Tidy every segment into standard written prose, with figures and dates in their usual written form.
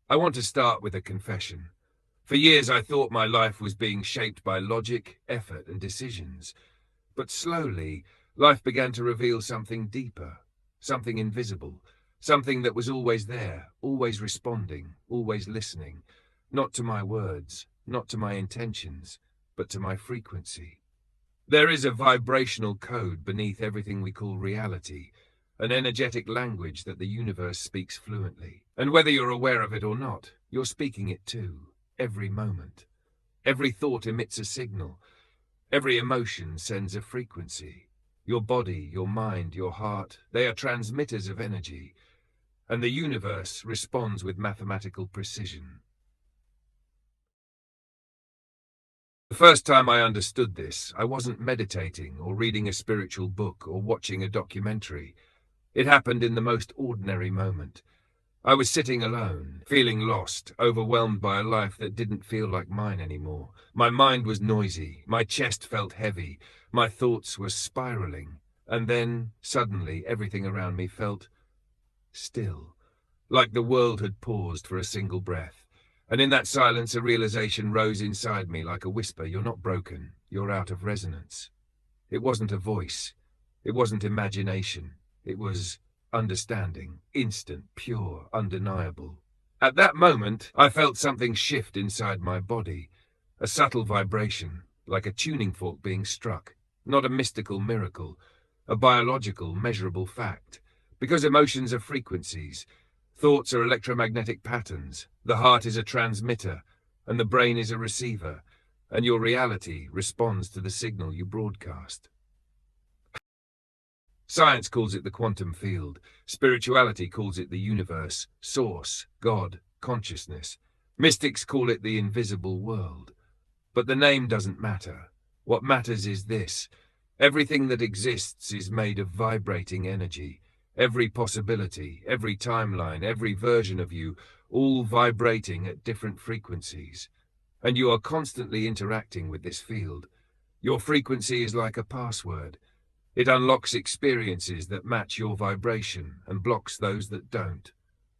I want to start with a confession. For years I thought my life was being shaped by logic, effort, and decisions. But slowly, life began to reveal something deeper, something invisible, something that was always there, always responding, always listening, not to my words, not to my intentions, but to my frequency. There is a vibrational code beneath everything we call reality, an energetic language that the universe speaks fluently. And whether you're aware of it or not, you're speaking it too, every moment. Every thought emits a signal. Every emotion sends a frequency. Your body, your mind, your heart, they are transmitters of energy, and the universe responds with mathematical precision. The first time I understood this, I wasn't meditating or reading a spiritual book or watching a documentary. It happened in the most ordinary moment. I was sitting alone, feeling lost, overwhelmed by a life that didn't feel like mine anymore. My mind was noisy, my chest felt heavy, my thoughts were spiraling, and then, suddenly, everything around me felt still, like the world had paused for a single breath. And in that silence, a realization rose inside me like a whisper: you're not broken, you're out of resonance. It wasn't a voice, it wasn't imagination, it was understanding, instant, pure, undeniable. At that moment, I felt something shift inside my body, a subtle vibration, like a tuning fork being struck, not a mystical miracle, a biological, measurable fact. Because emotions are frequencies, thoughts are electromagnetic patterns, the heart is a transmitter, and the brain is a receiver, and your reality responds to the signal you broadcast. Science calls it the quantum field. Spirituality calls it the universe, source, God, consciousness. Mystics call it the invisible world. But the name doesn't matter. What matters is this: everything that exists is made of vibrating energy. Every possibility, every timeline, every version of you, all vibrating at different frequencies. And you are constantly interacting with this field. Your frequency is like a password. It unlocks experiences that match your vibration and blocks those that don't.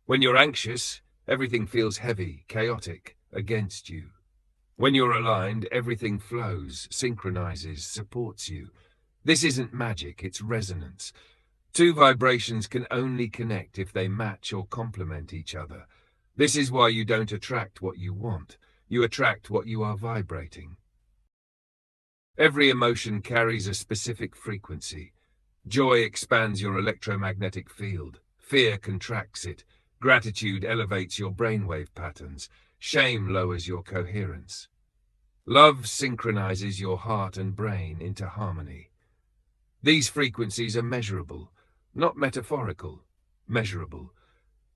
When you're anxious, everything feels heavy, chaotic, against you. When you're aligned, everything flows, synchronizes, supports you. This isn't magic, it's resonance. Two vibrations can only connect if they match or complement each other. This is why you don't attract what you want. You attract what you are vibrating. Every emotion carries a specific frequency. Joy expands your electromagnetic field. Fear contracts it. Gratitude elevates your brainwave patterns. Shame lowers your coherence. Love synchronizes your heart and brain into harmony. These frequencies are measurable, not metaphorical, measurable.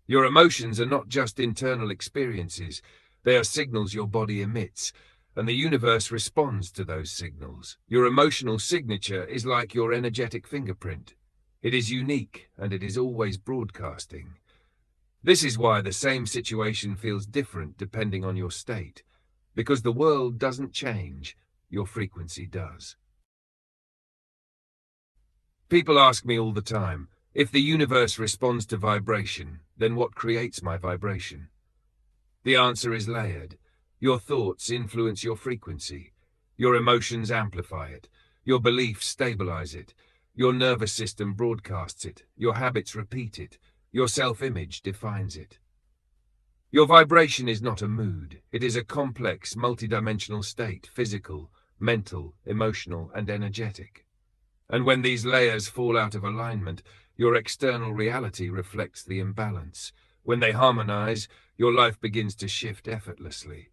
Your emotions are not just internal experiences, they are signals your body emits, and the universe responds to those signals. Your emotional signature is like your energetic fingerprint. It is unique, and it is always broadcasting. This is why the same situation feels different depending on your state, because the world doesn't change, your frequency does. People ask me all the time, if the universe responds to vibration, then what creates my vibration? The answer is layered. Your thoughts influence your frequency. Your emotions amplify it. Your beliefs stabilize it. Your nervous system broadcasts it. Your habits repeat it. Your self-image defines it. Your vibration is not a mood. It is a complex, multidimensional state, physical, mental, emotional, and energetic. And when these layers fall out of alignment, your external reality reflects the imbalance. When they harmonize, your life begins to shift effortlessly.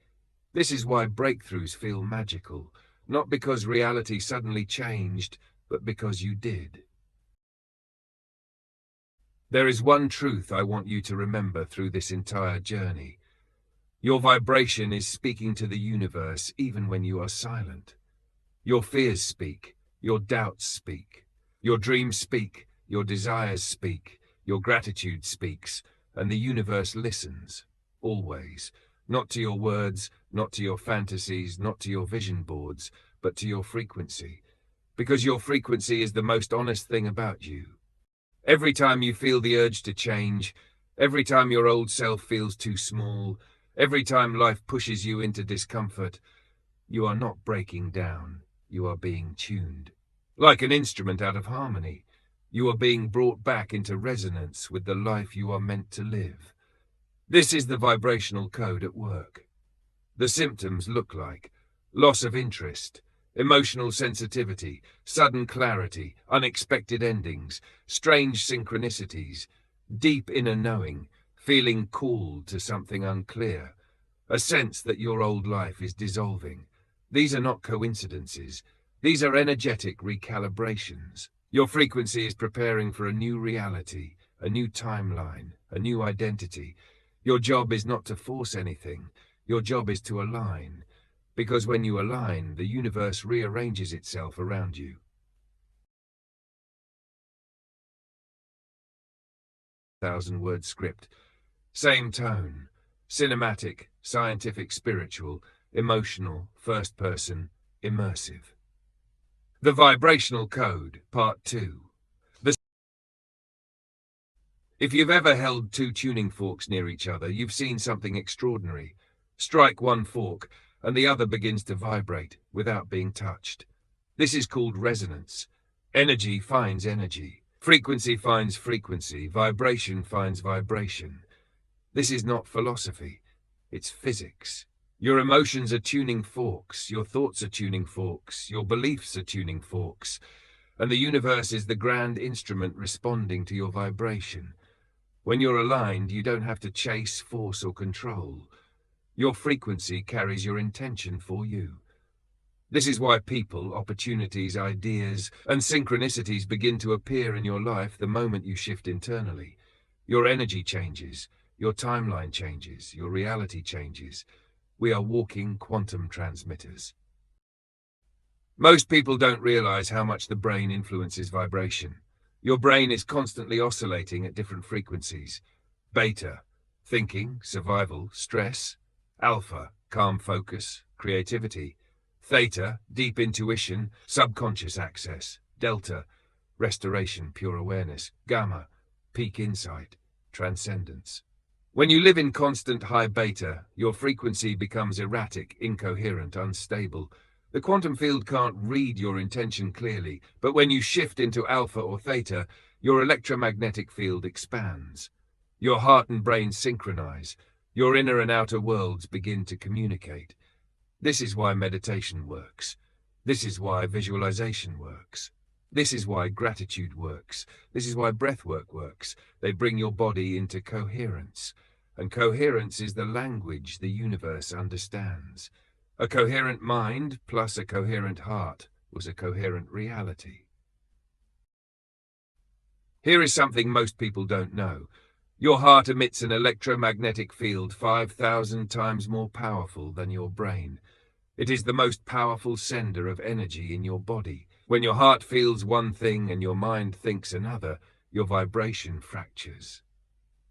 This is why breakthroughs feel magical, not because reality suddenly changed, but because you did. There is one truth I want you to remember through this entire journey. Your vibration is speaking to the universe even when you are silent. Your fears speak, your doubts speak, your dreams speak, your desires speak, your gratitude speaks, and the universe listens, always. Not to your words, not to your fantasies, not to your vision boards, but to your frequency. Because your frequency is the most honest thing about you. Every time you feel the urge to change, Every time your old self feels too small, every time life pushes you into discomfort, you are not breaking down, you are being tuned. Like an instrument out of harmony, you are being brought back into resonance with the life you are meant to live. This is the vibrational code at work. The symptoms look like loss of interest, emotional sensitivity, sudden clarity, unexpected endings, strange synchronicities, deep inner knowing, feeling called to something unclear, a sense that your old life is dissolving. These are not coincidences. These are energetic recalibrations. Your frequency is preparing for a new reality, a new timeline, a new identity. Your job is not to force anything. Your job is to align. Because when you align, the universe rearranges itself around you. 1,000-word script. Same tone. Cinematic, scientific, spiritual, emotional, first person, immersive. The Vibrational Code, Part 2. If you've ever held two tuning forks near each other, you've seen something extraordinary. Strike one fork, and the other begins to vibrate without being touched. This is called resonance. Energy finds energy. Frequency finds frequency. Vibration finds vibration. This is not philosophy. It's physics. Your emotions are tuning forks. Your thoughts are tuning forks. Your beliefs are tuning forks. And the universe is the grand instrument responding to your vibration. When you're aligned, you don't have to chase, force, or control. Your frequency carries your intention for you. This is why people, opportunities, ideas, and synchronicities begin to appear in your life the moment you shift internally. Your energy changes, your timeline changes, your reality changes. We are walking quantum transmitters. Most people don't realize how much the brain influences vibration. Your brain is constantly oscillating at different frequencies. Beta, thinking, survival, stress. Alpha, calm focus, creativity. Theta, deep intuition, subconscious access. Delta, restoration, pure awareness. Gamma, peak insight, transcendence. When you live in constant high beta, your frequency becomes erratic, incoherent, unstable. The quantum field can't read your intention clearly, but when you shift into alpha or theta, your electromagnetic field expands. Your heart and brain synchronize. Your inner and outer worlds begin to communicate. This is why meditation works. This is why visualization works. This is why gratitude works. This is why breathwork works. They bring your body into coherence. And coherence is the language the universe understands. A coherent mind plus a coherent heart was a coherent reality. Here is something most people don't know. Your heart emits an electromagnetic field 5,000 times more powerful than your brain. It is the most powerful sender of energy in your body. When your heart feels one thing and your mind thinks another, your vibration fractures.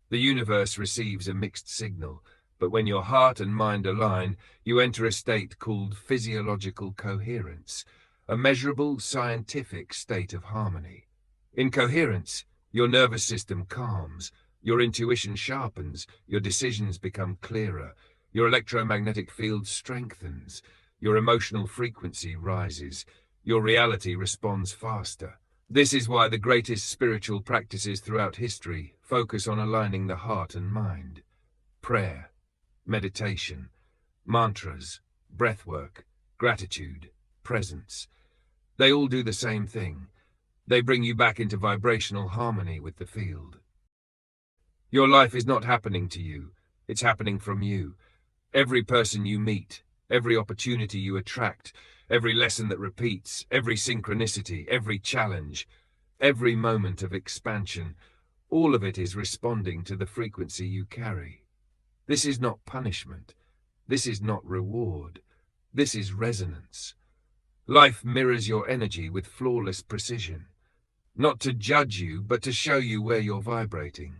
The universe receives a mixed signal, but when your heart and mind align, you enter a state called physiological coherence, a measurable, scientific state of harmony. In coherence, your nervous system calms, your intuition sharpens, your decisions become clearer, your electromagnetic field strengthens, your emotional frequency rises, your reality responds faster. This is why the greatest spiritual practices throughout history focus on aligning the heart and mind. Prayer, meditation, mantras, breathwork, gratitude, presence. They all do the same thing. They bring you back into vibrational harmony with the field. Your life is not happening to you. It's happening from you. Every person you meet, every opportunity you attract, every lesson that repeats, every synchronicity, every challenge, every moment of expansion, all of it is responding to the frequency you carry. This is not punishment. This is not reward. This is resonance. Life mirrors your energy with flawless precision. Not to judge you, but to show you where you're vibrating.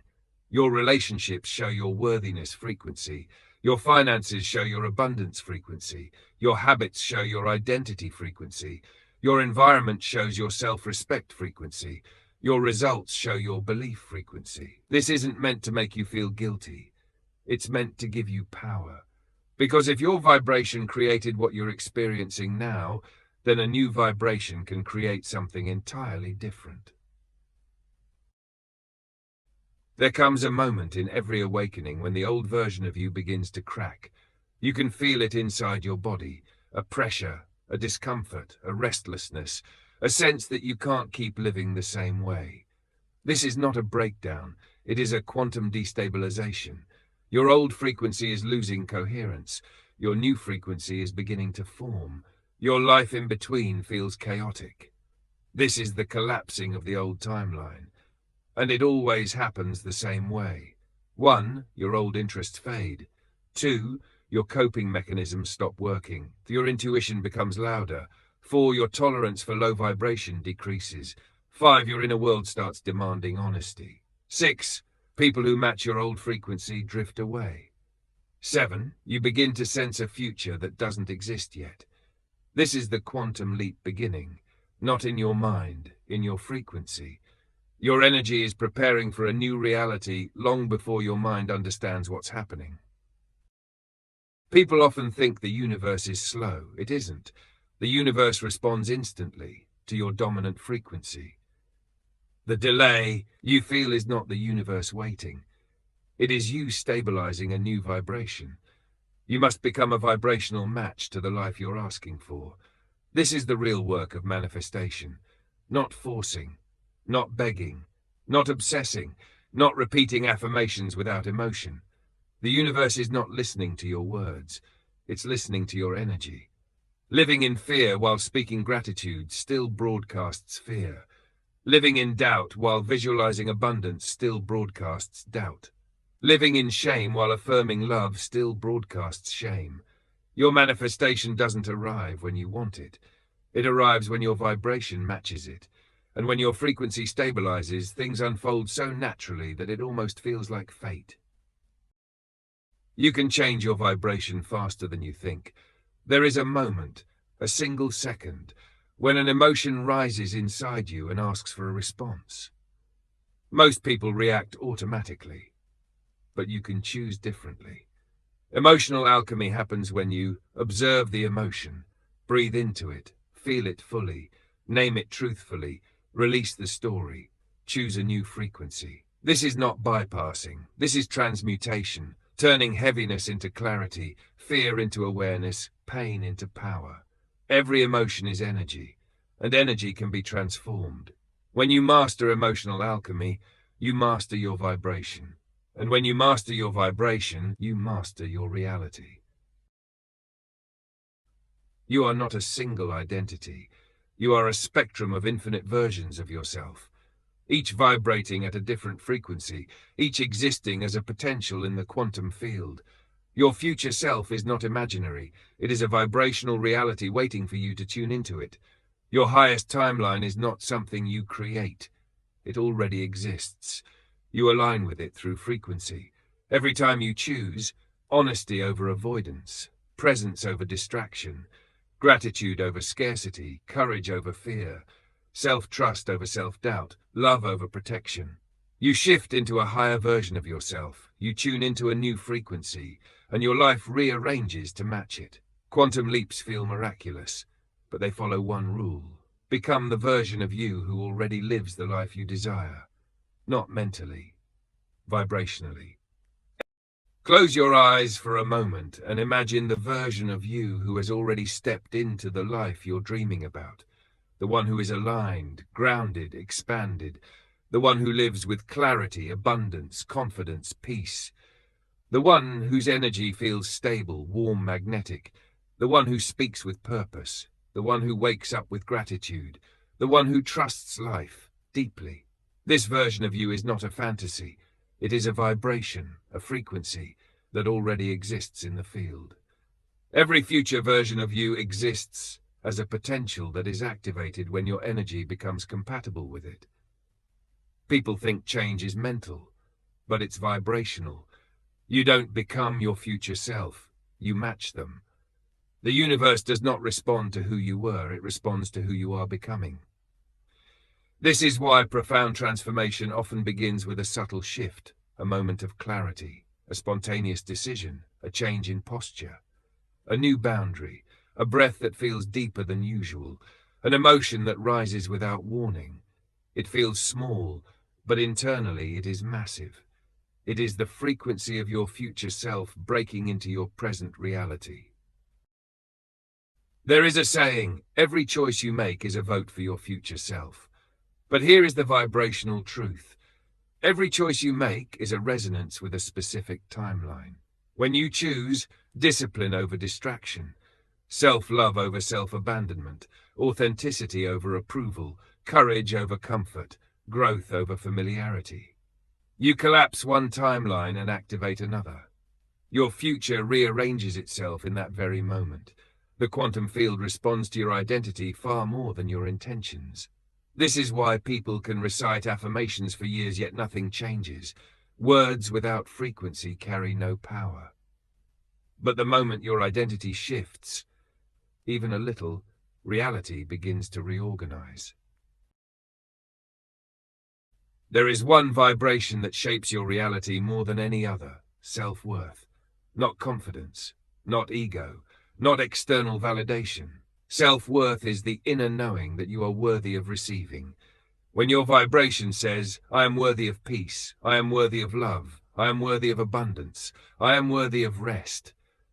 Your relationships show your worthiness frequency. Your finances show your abundance frequency. Your habits show your identity frequency. Your environment shows your self-respect frequency. Your results show your belief frequency. This isn't meant to make you feel guilty. It's meant to give you power. Because if your vibration created what you're experiencing now, then a new vibration can create something entirely different. There comes a moment in every awakening when the old version of you begins to crack. You can feel it inside your body, a pressure, a discomfort, a restlessness, a sense that you can't keep living the same way. This is not a breakdown, it is a quantum destabilization. Your old frequency is losing coherence. Your new frequency is beginning to form. Your life in between feels chaotic. This is the collapsing of the old timeline. And it always happens the same way. 1. Your old interests fade. 2. Your coping mechanisms stop working. Your intuition becomes louder. 4. Your tolerance for low vibration decreases. 5. Your inner world starts demanding honesty. 6. People who match your old frequency drift away. 7. You begin to sense a future that doesn't exist yet. This is the quantum leap beginning, not in your mind, in your frequency. Your energy is preparing for a new reality long before your mind understands what's happening. People often think the universe is slow. It isn't. The universe responds instantly to your dominant frequency. The delay you feel is not the universe waiting. It is you stabilizing a new vibration. You must become a vibrational match to the life you're asking for. This is the real work of manifestation. Not forcing, not begging, not obsessing, not repeating affirmations without emotion. The universe is not listening to your words. It's listening to your energy. Living in fear while speaking gratitude still broadcasts fear. Living in doubt while visualizing abundance still broadcasts doubt. Living in shame while affirming love still broadcasts shame. Your manifestation doesn't arrive when you want it. It arrives when your vibration matches it. And when your frequency stabilizes, things unfold so naturally that it almost feels like fate. You can change your vibration faster than you think. There is a moment, a single second, when an emotion rises inside you and asks for a response. Most people react automatically, but you can choose differently. Emotional alchemy happens when you observe the emotion, breathe into it, feel it fully, name it truthfully, release the story, choose a new frequency. This is not bypassing, this is transmutation, turning heaviness into clarity, fear into awareness, pain into power. Every emotion is energy, and energy can be transformed. When you master emotional alchemy, you master your vibration. And when you master your vibration, you master your reality. You are not a single identity. You are a spectrum of infinite versions of yourself, each vibrating at a different frequency, each existing as a potential in the quantum field. Your future self is not imaginary. It is a vibrational reality waiting for you to tune into it. Your highest timeline is not something you create. It already exists. You align with it through frequency. Every time you choose, honesty over avoidance, presence over distraction, gratitude over scarcity, courage over fear, self-trust over self-doubt, love over protection. You shift into a higher version of yourself. You tune into a new frequency, and your life rearranges to match it. Quantum leaps feel miraculous, but they follow one rule. Become the version of you who already lives the life you desire. Not mentally, vibrationally. Close your eyes for a moment and imagine the version of you who has already stepped into the life you're dreaming about. The one who is aligned, grounded, expanded. The one who lives with clarity, abundance, confidence, peace. The one whose energy feels stable, warm, magnetic. The one who speaks with purpose. The one who wakes up with gratitude. The one who trusts life deeply. This version of you is not a fantasy. It is a vibration, a frequency that already exists in the field. Every future version of you exists as a potential that is activated when your energy becomes compatible with it. People think change is mental, but it's vibrational. You don't become your future self, you match them. The universe does not respond to who you were, it responds to who you are becoming. This is why profound transformation often begins with a subtle shift, a moment of clarity, a spontaneous decision, a change in posture, a new boundary, a breath that feels deeper than usual, an emotion that rises without warning. It feels small, but internally it is massive. It is the frequency of your future self breaking into your present reality. There is a saying, every choice you make is a vote for your future self. But here is the vibrational truth. Every choice you make is a resonance with a specific timeline. When you choose discipline over distraction, self-love over self-abandonment, authenticity over approval, courage over comfort, growth over familiarity, you collapse one timeline and activate another. Your future rearranges itself in that very moment. The quantum field responds to your identity far more than your intentions. This is why people can recite affirmations for years yet nothing changes. Words without frequency carry no power. But the moment your identity shifts, even a little, reality begins to reorganize. There is one vibration that shapes your reality more than any other: self-worth. Not confidence, not ego, not external validation. Self-worth is the inner knowing that you are worthy of receiving. When your vibration says, I am worthy of peace, I am worthy of love, I am worthy of abundance, I am worthy of rest,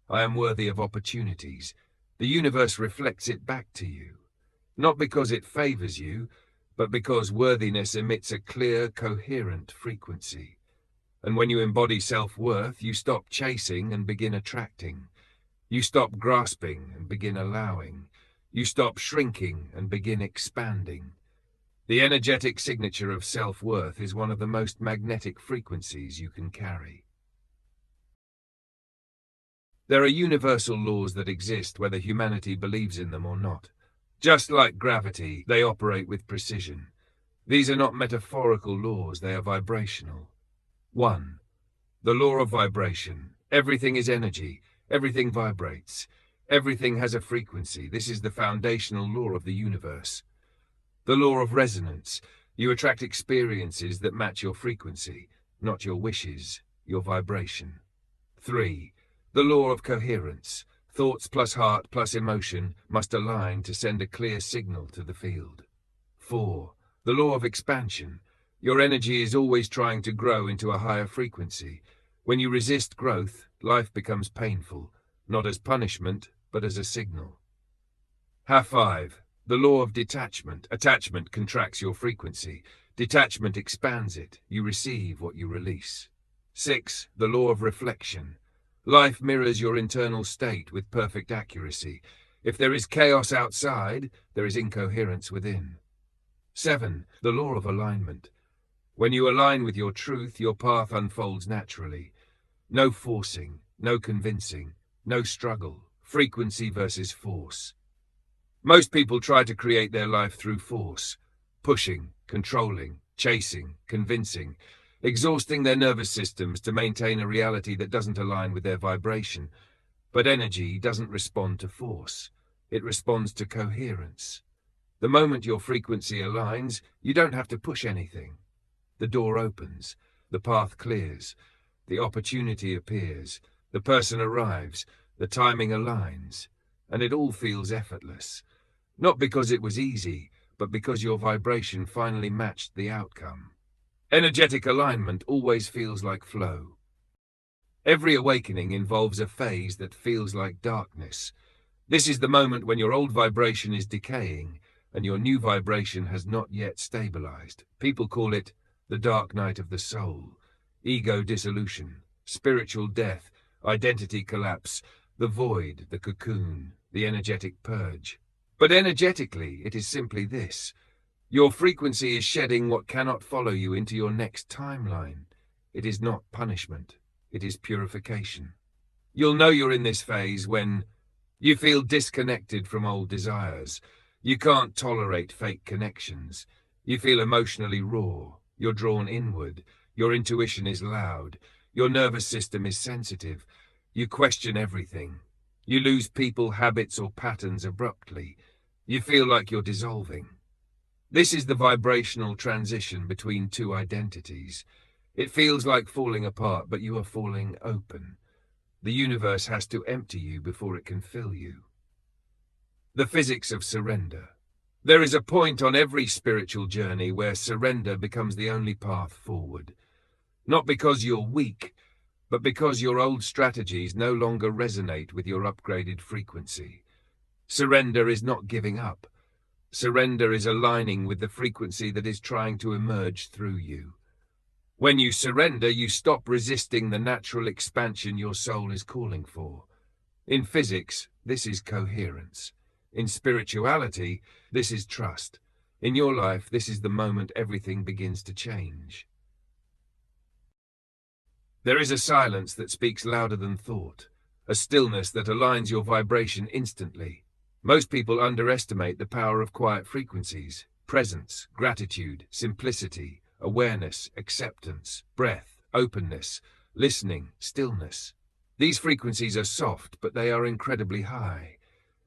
I am worthy of opportunities, the universe reflects it back to you. Not because it favors you, but because worthiness emits a clear, coherent frequency. And when you embody self-worth, you stop chasing and begin attracting. You stop grasping and begin allowing. You stop shrinking and begin expanding. The energetic signature of self-worth is one of the most magnetic frequencies you can carry. There are universal laws that exist whether humanity believes in them or not. Just like gravity, they operate with precision. These are not metaphorical laws, they are vibrational. 1. The law of vibration. Everything is energy. Everything vibrates. Everything has a frequency. This is the foundational law of the universe. The law of resonance. You attract experiences that match your frequency, not your wishes, your vibration. 3. The law of coherence. Thoughts plus heart plus emotion must align to send a clear signal to the field. 4. The law of expansion. Your energy is always trying to grow into a higher frequency. When you resist growth, life becomes painful, not as punishment, but as a signal. 5. The law of detachment. Attachment contracts your frequency. Detachment expands it. You receive what you release. 6. The law of reflection. Life mirrors your internal state with perfect accuracy. If there is chaos outside, there is incoherence within. 7. The law of alignment. When you align with your truth, your path unfolds naturally. No forcing, no convincing, no struggle. Frequency versus force. Most people try to create their life through force. Pushing, controlling, chasing, convincing, exhausting their nervous systems to maintain a reality that doesn't align with their vibration. But energy doesn't respond to force. It responds to coherence. The moment your frequency aligns, you don't have to push anything. The door opens, the path clears, the opportunity appears, the person arrives, the timing aligns, and it all feels effortless. Not because it was easy, but because your vibration finally matched the outcome. Energetic alignment always feels like flow. Every awakening involves a phase that feels like darkness. This is the moment when your old vibration is decaying and your new vibration has not yet stabilized. People call it the dark night of the soul, ego dissolution, spiritual death, identity collapse, the void, the cocoon, the energetic purge. But energetically, it is simply this. Your frequency is shedding what cannot follow you into your next timeline. It is not punishment. It is purification. You'll know you're in this phase when you feel disconnected from old desires. You can't tolerate fake connections. You feel emotionally raw. You're drawn inward. Your intuition is loud. Your nervous system is sensitive. You question everything. You lose people, habits, or patterns abruptly. You feel like you're dissolving. This is the vibrational transition between two identities. It feels like falling apart, but you are falling open. The universe has to empty you before it can fill you. The physics of surrender. There is a point on every spiritual journey where surrender becomes the only path forward. Not because you're weak, but because your old strategies no longer resonate with your upgraded frequency. Surrender is not giving up. Surrender is aligning with the frequency that is trying to emerge through you. When you surrender, you stop resisting the natural expansion your soul is calling for. In physics, this is coherence. In spirituality, this is trust. In your life, this is the moment everything begins to change. There is a silence that speaks louder than thought, a stillness that aligns your vibration instantly. Most people underestimate the power of quiet frequencies: presence, gratitude, simplicity, awareness, acceptance, breath, openness, listening, stillness. These frequencies are soft, but they are incredibly high.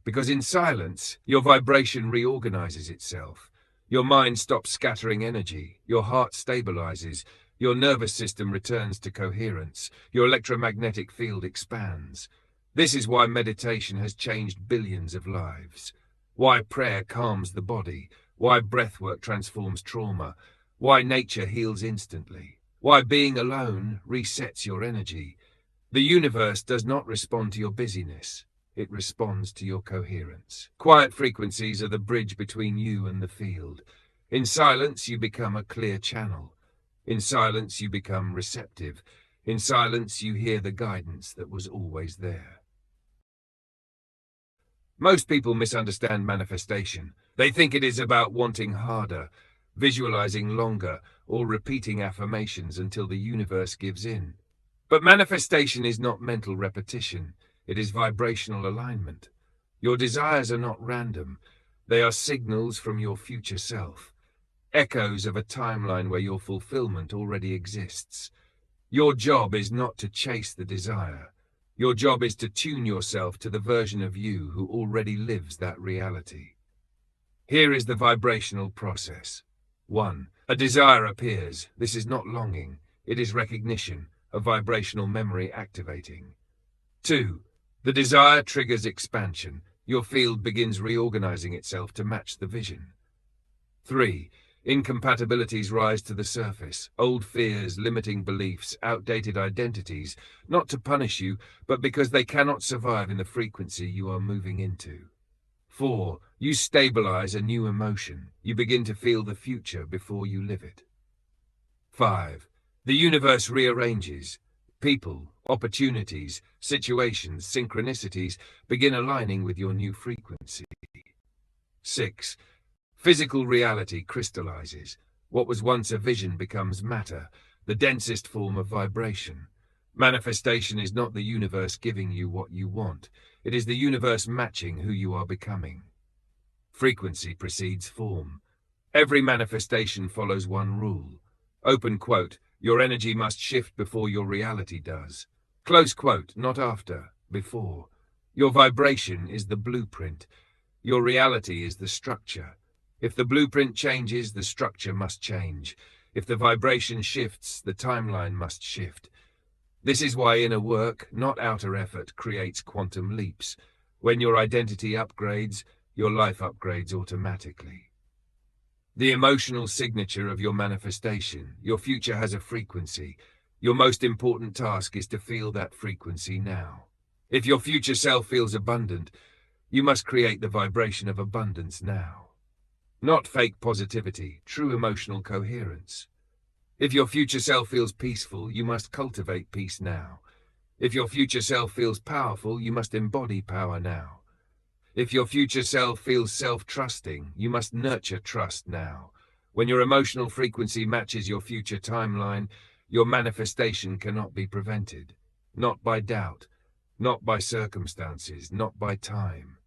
Because in silence, your vibration reorganizes itself. Your mind stops scattering energy, your heart stabilizes, your nervous system returns to coherence, your electromagnetic field expands. This is why meditation has changed billions of lives. Why prayer calms the body. Why breathwork transforms trauma. Why nature heals instantly. Why being alone resets your energy. The universe does not respond to your busyness. It responds to your coherence. Quiet frequencies are the bridge between you and the field. In silence, you become a clear channel. In silence, you become receptive. In silence, you hear the guidance that was always there. Most people misunderstand manifestation. They think it is about wanting harder, visualizing longer, or repeating affirmations until the universe gives in. But manifestation is not mental repetition. It is vibrational alignment. Your desires are not random. They are signals from your future self, echoes of a timeline where your fulfillment already exists. Your job is not to chase the desire. Your job is to tune yourself to the version of you who already lives that reality. Here is the vibrational process. 1. A desire appears. This is not longing. It is recognition, a vibrational memory activating. 2. The desire triggers expansion. Your field begins reorganizing itself to match the vision. 3. Incompatibilities rise to the surface, old fears, limiting beliefs, outdated identities, not to punish you, but because they cannot survive in the frequency you are moving into. 4. You stabilize a new emotion. You begin to feel the future before you live it. 5. The universe rearranges. People, opportunities, situations, synchronicities begin aligning with your new frequency. 6. Physical reality crystallizes. What was once a vision becomes matter, the densest form of vibration. Manifestation is not the universe giving you what you want. It is the universe matching who you are becoming. Frequency precedes form. Every manifestation follows one rule. Open quote, your energy must shift before your reality does. Close quote, not after, before. Your vibration is the blueprint. Your reality is the structure. If the blueprint changes, the structure must change. If the vibration shifts, the timeline must shift. This is why inner work, not outer effort, creates quantum leaps. When your identity upgrades, your life upgrades automatically. The emotional signature of your manifestation. Your future has a frequency. Your most important task is to feel that frequency now. If your future self feels abundant, you must create the vibration of abundance now. Not fake positivity, true emotional coherence. If your future self feels peaceful, you must cultivate peace now. If your future self feels powerful, you must embody power now. If your future self feels self-trusting, you must nurture trust now. When your emotional frequency matches your future timeline, your manifestation cannot be prevented. Not by doubt, not by circumstances, not by time.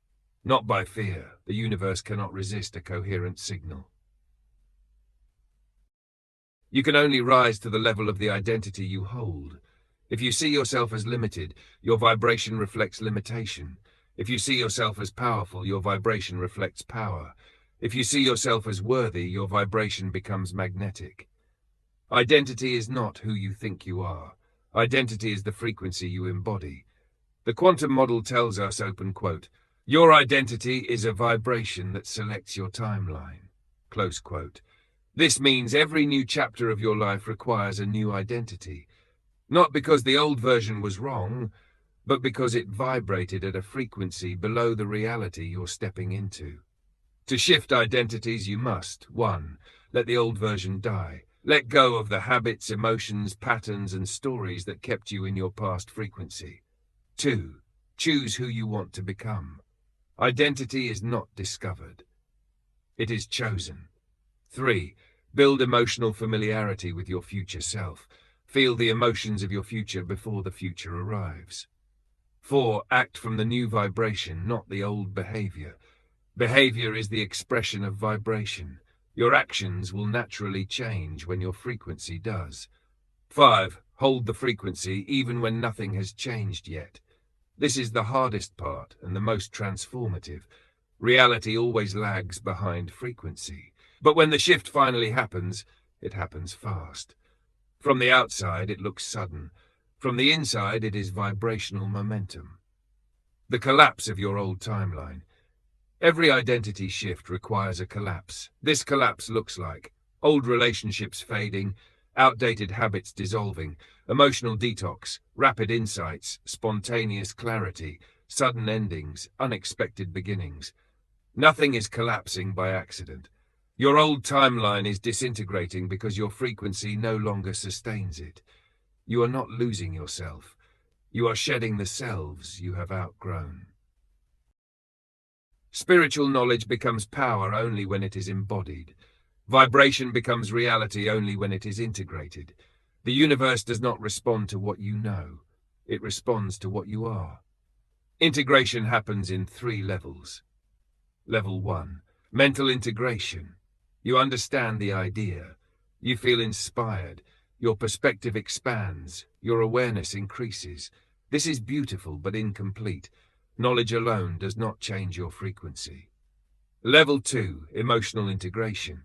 Not by fear. The universe cannot resist a coherent signal. You can only rise to the level of the identity you hold. If you see yourself as limited, your vibration reflects limitation. If you see yourself as powerful, your vibration reflects power. If you see yourself as worthy, your vibration becomes magnetic. Identity is not who you think you are. Identity is the frequency you embody. The quantum model tells us, open quote, your identity is a vibration that selects your timeline, close quote. This means every new chapter of your life requires a new identity. Not because the old version was wrong, but because it vibrated at a frequency below the reality you're stepping into. To shift identities, you must, 1. Let the old version die. Let go of the habits, emotions, patterns, and stories that kept you in your past frequency. 2. Choose who you want to become. Identity is not discovered. It is chosen. 3. Build emotional familiarity with your future self. Feel the emotions of your future before the future arrives. 4. Act from the new vibration, not the old behavior. Behavior is the expression of vibration. Your actions will naturally change when your frequency does. 5. Hold the frequency even when nothing has changed yet. This is the hardest part and the most transformative. Reality always lags behind frequency. But when the shift finally happens, it happens fast. From the outside, it looks sudden. From the inside, it is vibrational momentum. The collapse of your old timeline. Every identity shift requires a collapse. This collapse looks like old relationships fading, outdated habits dissolving, emotional detox, rapid insights, spontaneous clarity, sudden endings, unexpected beginnings. Nothing is collapsing by accident. Your old timeline is disintegrating because your frequency no longer sustains it. You are not losing yourself. You are shedding the selves you have outgrown. Spiritual knowledge becomes power only when it is embodied. Vibration becomes reality only when it is integrated. The universe does not respond to what you know. It responds to what you are. Integration happens in 3 levels. Level 1. Mental integration. You understand the idea. You feel inspired. Your perspective expands. Your awareness increases. This is beautiful but incomplete. Knowledge alone does not change your frequency. Level 2. Emotional integration.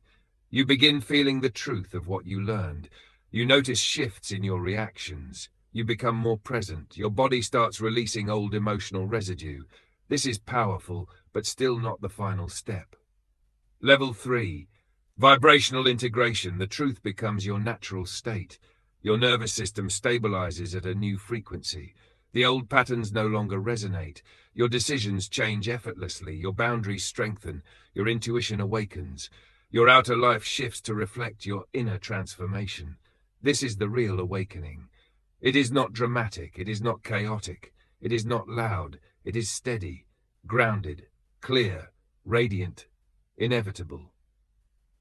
You begin feeling the truth of what you learned. You notice shifts in your reactions. You become more present. Your body starts releasing old emotional residue. This is powerful, but still not the final step. Level 3. Vibrational integration. The truth becomes your natural state. Your nervous system stabilizes at a new frequency. The old patterns no longer resonate. Your decisions change effortlessly. Your boundaries strengthen. Your intuition awakens. Your outer life shifts to reflect your inner transformation. This is the real awakening. It is not dramatic. It is not chaotic. It is not loud. It is steady, grounded, clear, radiant, inevitable.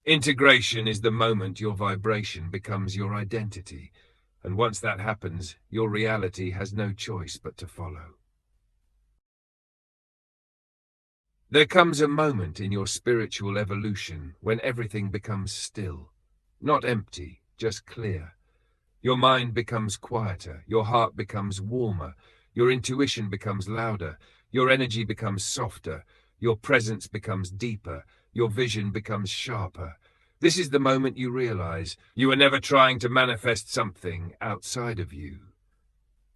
Integration is the moment your vibration becomes your identity. And once that happens, your reality has no choice but to follow. There comes a moment in your spiritual evolution when everything becomes still. Not empty, just clear. Your mind becomes quieter, your heart becomes warmer, your intuition becomes louder, your energy becomes softer, your presence becomes deeper, your vision becomes sharper. This is the moment you realize you are never trying to manifest something outside of you.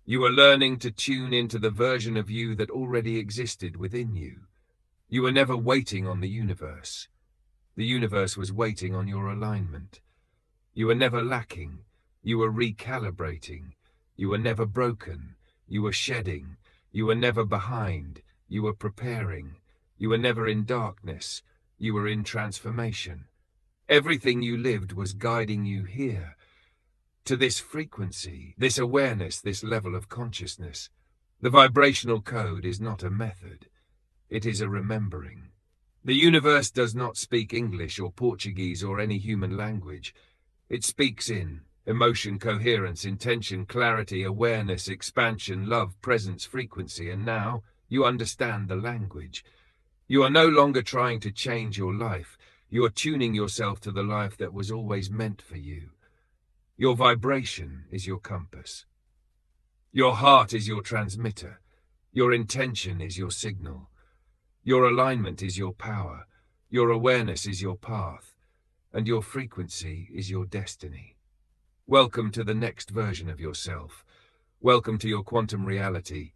You are learning to tune into the version of you that already existed within you. You were never waiting on the universe. The universe was waiting on your alignment. You were never lacking. You were recalibrating. You were never broken. You were shedding. You were never behind. You were preparing. You were never in darkness. You were in transformation. Everything you lived was guiding you here, to this frequency, this awareness, this level of consciousness. The vibrational code is not a method. It is a remembering. The universe does not speak English or Portuguese or any human language. It speaks in emotion, coherence, intention, clarity, awareness, expansion, love, presence, frequency, and now you understand the language. You are no longer trying to change your life. You are tuning yourself to the life that was always meant for you. Your vibration is your compass. Your heart is your transmitter. Your intention is your signal. Your alignment is your power. Your awareness is your path, and your frequency is your destiny. Welcome to the next version of yourself. Welcome to your quantum reality.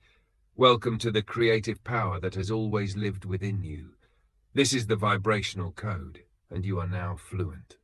Welcome to the creative power that has always lived within you. This is the vibrational code, and you are now fluent.